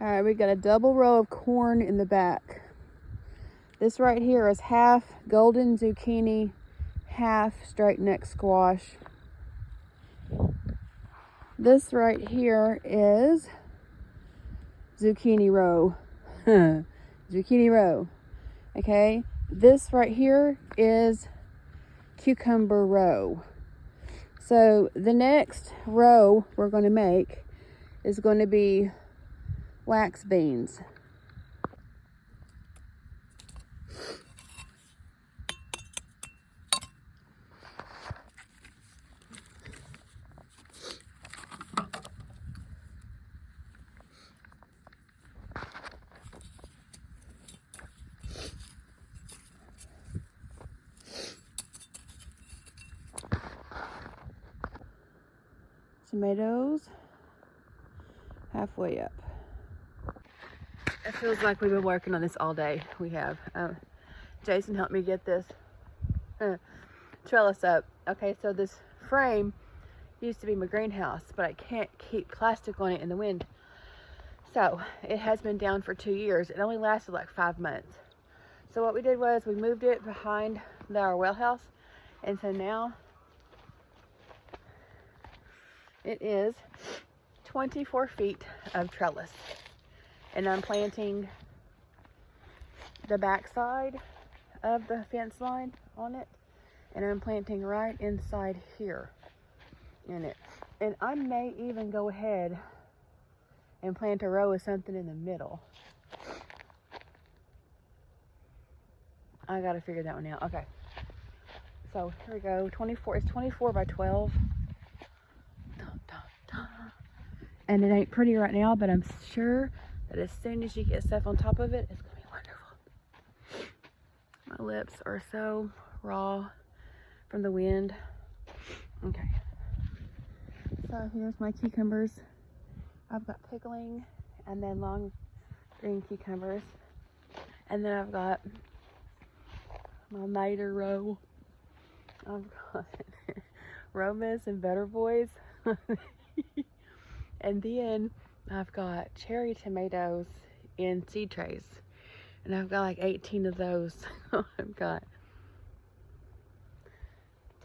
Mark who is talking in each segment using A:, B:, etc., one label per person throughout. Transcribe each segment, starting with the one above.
A: All right, we got a double row of corn in the back. This right here is half golden zucchini, half straight neck squash. This right here is zucchini row. Zucchini row. Okay, this right here is cucumber row. So the next row we're going to make is going to be wax beans. Tomatoes halfway up. It feels like we've been working on this all day. We have. Jason helped me get this trellis up. Okay, so this frame used to be my greenhouse, but I can't keep plastic on it in the wind. So it has been down for 2 years. It only lasted like 5 months. So what we did was we moved it behind our well house, and so now it is 24 feet of trellis, and I'm planting the back side of the fence line on it, and I'm planting right inside here in it. And I may even go ahead and plant a row of something in the middle. I gotta figure that one out. Okay, so here we go. 24, it's 24 by 12. And it ain't pretty right now, but I'm sure that as soon as you get stuff on top of it, it's gonna be wonderful. My lips are so raw from the wind. Okay, so here's my cucumbers. I've got pickling and then long green cucumbers, and then I've got my niter row. I've got Romas and Better Boys. And then I've got cherry tomatoes in seed trays, and I've got like 18 of those. I've got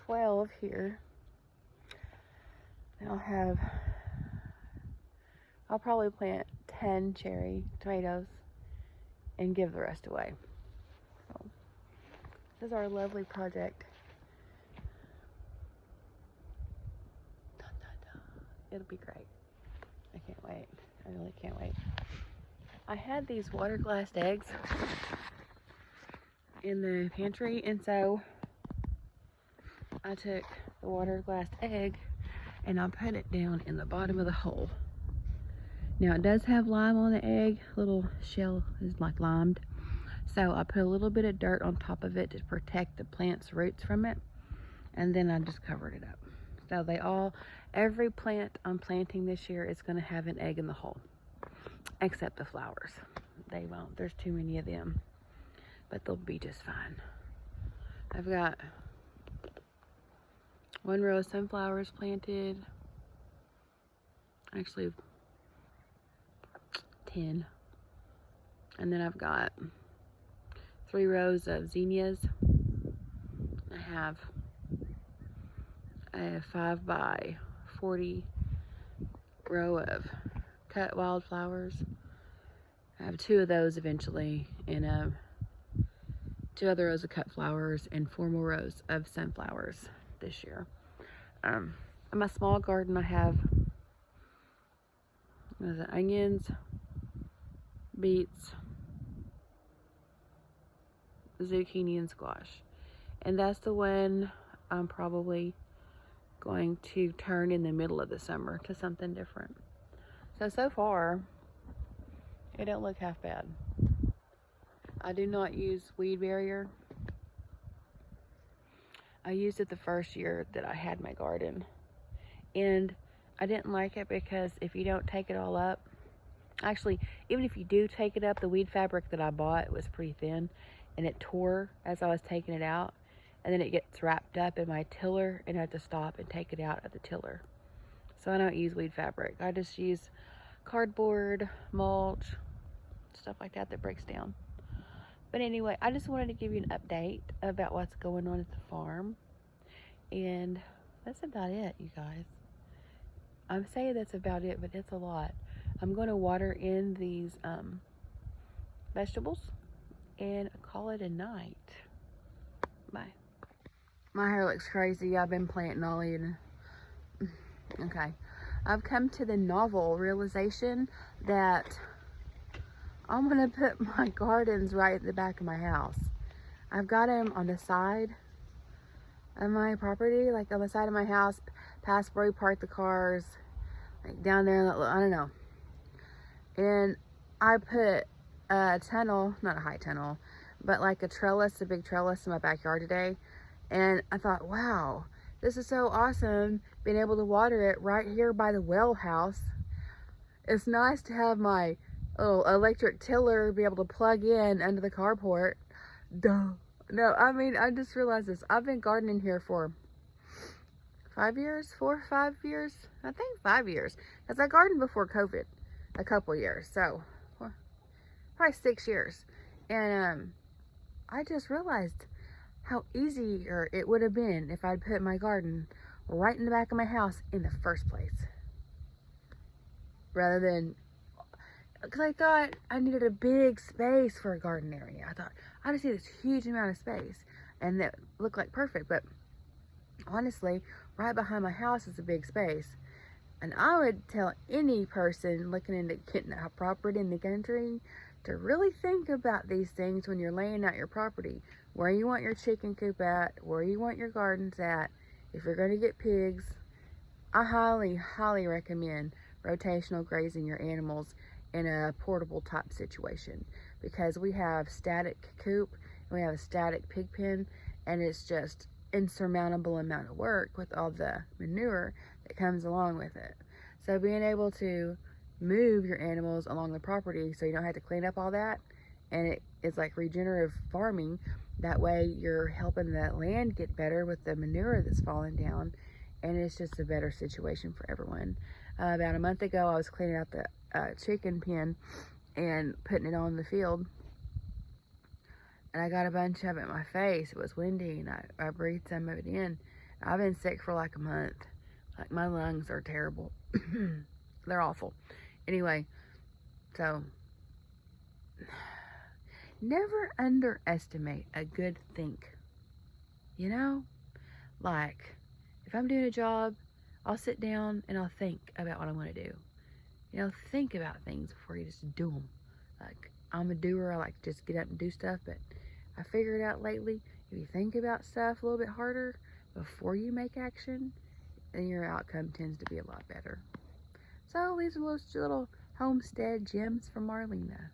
A: 12 here. I'll probably plant 10 cherry tomatoes and give the rest away. So this is our lovely project. It'll be great. I can't wait. I really can't wait. I had these water glassed eggs in the pantry, and so I took the water glassed egg and I put it down in the bottom of the hole. Now it does have lime on the egg, little shell is like limed, so I put a little bit of dirt on top of it to protect the plant's roots from it, and then I just covered it up. So every plant I'm planting this year is going to have an egg in the hole, except the flowers. They won't. There's too many of them, but they'll be just fine. I've got 1 row of sunflowers planted. Actually, 10. And then I've got 3 rows of zinnias. I have a 5 by 40 row of cut wildflowers. I have 2 of those eventually, and 2 other rows of cut flowers, and 4 more rows of sunflowers this year. In my small garden, I have onions, beets, zucchini, and squash. And that's the one I'm probably going to turn in the middle of the summer to something different. So far, it don't look half bad. I do not use weed barrier. I used it the first year that I had my garden, and I didn't like it because if you don't take it all up, actually, even if you do take it up, the weed fabric that I bought was pretty thin, and it tore as I was taking it out, and then it gets wrapped up in my tiller, and I have to stop and take it out of the tiller. So I don't use weed fabric. I just use cardboard, mulch, stuff like that that breaks down. But anyway, I just wanted to give you an update about what's going on at the farm. And that's about it, you guys. I'm saying that's about it, but it's a lot. I'm going to water in these vegetables and call it a night. Bye. My hair looks crazy. I've been planting all evening. Okay. I've come to the novel realization that I'm going to put my gardens right at the back of my house. I've got them on the side of my property, like on the side of my house, past where we park the cars, like down there, I don't know. And I put a tunnel, not a high tunnel, but like a trellis, a big trellis in my backyard today. And I thought, wow, this is so awesome, being able to water it right here by the well house. It's nice to have my little electric tiller be able to plug in under the carport. Duh. No, I mean, I just realized this. I've been gardening here for 5 years, 4 or 5 years. I think 5 years. Because I gardened before COVID a couple years. So, probably 6 years. And I just realized how easier it would have been if I'd put my garden right in the back of my house in the first place. Rather than, because I thought I needed a big space for a garden area. I thought, I just need this huge amount of space. And that looked like perfect. But honestly, right behind my house is a big space. And I would tell any person looking into getting a property in the country to really think about these things when you're laying out your property. Where you want your chicken coop at, where you want your gardens at. If you're going to get pigs, I highly, highly recommend rotational grazing your animals in a portable type situation. Because we have static coop, and we have a static pig pen, and it's just insurmountable amount of work with all the manure that comes along with it. So being able to move your animals along the property so you don't have to clean up all that, and it's like regenerative farming. That way you're helping the land get better with the manure that's falling down, and it's just a better situation for everyone. About a month ago, I was cleaning out the chicken pen and putting it on the field, and I got a bunch of it in my face. It was windy, and I breathed some of it in. I've been sick for like a month. Like, my lungs are terrible. They're awful. Anyway, so never underestimate a good think. You know? Like, if I'm doing a job, I'll sit down and I'll think about what I want to do. You know, think about things before you just do them. Like, I'm a doer. I like to just get up and do stuff, but I figured out lately, if you think about stuff a little bit harder before you make action, then your outcome tends to be a lot better. So these are little homestead gems from Marlena.